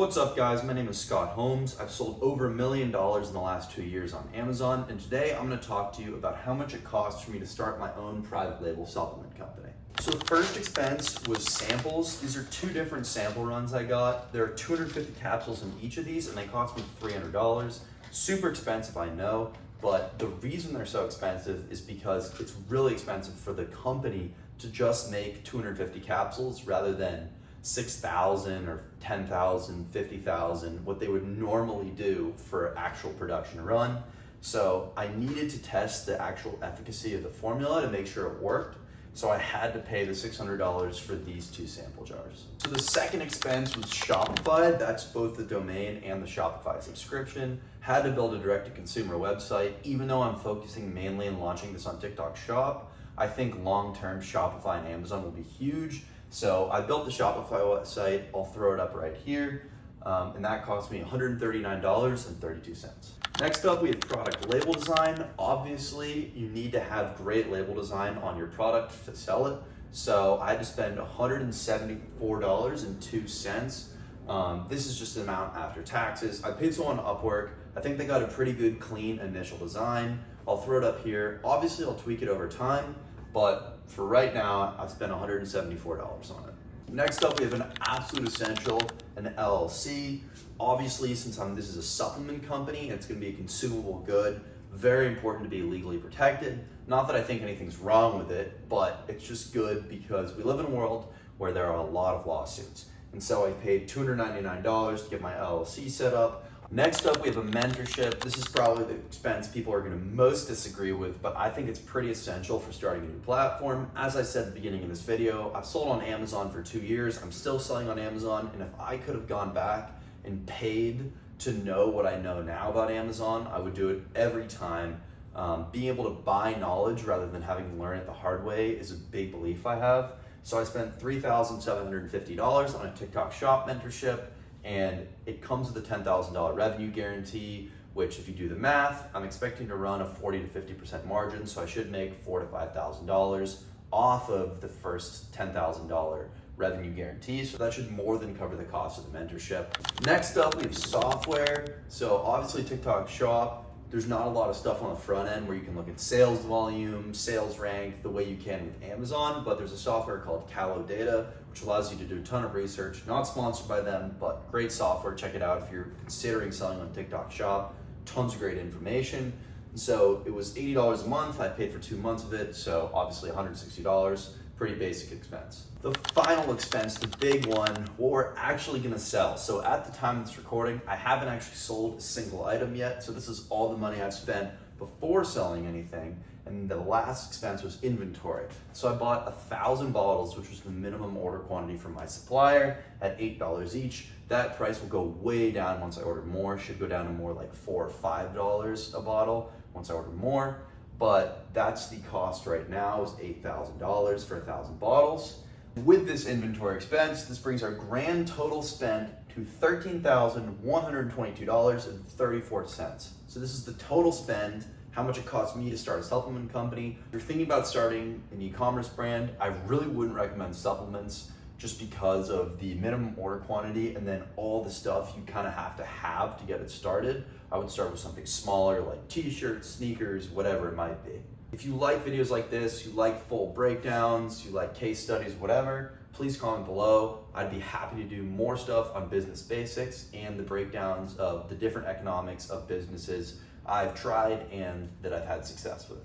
What's up guys, my name is Scott Holmes. I've sold over $1 million in the last 2 years on Amazon, and today I'm going to talk to you about how much it costs for me to start my own private label supplement company. So the first expense was samples. These are 2 different sample runs I got. There are 250 capsules in each of these and they cost me $300. Super expensive, I know, but the reason they're so expensive is because it's really expensive for the company to just make 250 capsules rather than 6,000 or 10,000, 50,000, what they would normally do for actual production run. So I needed to test the actual efficacy of the formula to make sure it worked. So I had to pay the $600 for these 2 sample jars. So the second expense was Shopify. That's both the domain and the Shopify subscription. Had to build a direct-to-consumer website. Even though I'm focusing mainly on launching this on TikTok Shop, I think long-term Shopify and Amazon will be huge. So I built the Shopify website. I'll throw it up right here. And that cost me $139.32. Next up, we have product label design. Obviously, you need to have great label design on your product to sell it. So I had to spend $174.02. This is just the amount after taxes. I paid someone on Upwork. I think they got a pretty good, clean initial design. I'll throw it up here. Obviously, I'll tweak it over time, but for right now, I've spent $174 on it. Next up, we have an absolute essential, an LLC. Obviously, since this is a supplement company, it's gonna be a consumable good, very important to be legally protected. Not that I think anything's wrong with it, but it's just good because we live in a world where there are a lot of lawsuits. And so I paid $299 to get my LLC set up. Next up, we have a mentorship. This is probably the expense people are gonna most disagree with, but I think it's pretty essential for starting a new platform. As I said at the beginning of this video, I've sold on Amazon for 2 years. I'm still selling on Amazon, and if I could have gone back and paid to know what I know now about Amazon, I would do it every time. Being able to buy knowledge rather than having to learn it the hard way is a big belief I have. So I spent $3,750 on a TikTok Shop mentorship, and it comes with a $10,000 revenue guarantee, which if you do the math, I'm expecting to run a 40 to 50% margin, so I should make $4,000 to $5,000 off of the first $10,000 revenue guarantee, so that should more than cover the cost of the mentorship. Next up, we have software. So obviously TikTok Shop, there's not a lot of stuff on the front end where you can look at sales volume, sales rank, the way you can with Amazon, but there's a software called Callow Data, which allows you to do a ton of research. Not sponsored by them, but great software. Check it out if you're considering selling on TikTok Shop. Tons of great information. So it was $80 a month. I paid for 2 months of it, so obviously $160. Pretty basic expense. The final expense, the big one, what we're actually gonna sell. So at the time of this recording, I haven't actually sold a single item yet. So this is all the money I've spent before selling anything. And the last expense was inventory. So I bought 1,000 bottles, which was the minimum order quantity from my supplier at $8 each. That price will go way down once I order more. Should go down to more like $4 or $5 a bottle once I order more. But that's the cost right now, is $8,000 for 1,000 bottles. With this inventory expense, this brings our grand total spent to $13,122.34. So this is the total spend, how much it cost me to start a supplement company. If you're thinking about starting an e-commerce brand, I really wouldn't recommend supplements just because of the minimum order quantity and then all the stuff you kind of have to get it started. I would start with something smaller like t-shirts, sneakers, whatever it might be. If you like videos like this, you like full breakdowns, you like case studies, whatever, please comment below. I'd be happy to do more stuff on business basics and the breakdowns of the different economics of businesses I've tried and that I've had success with.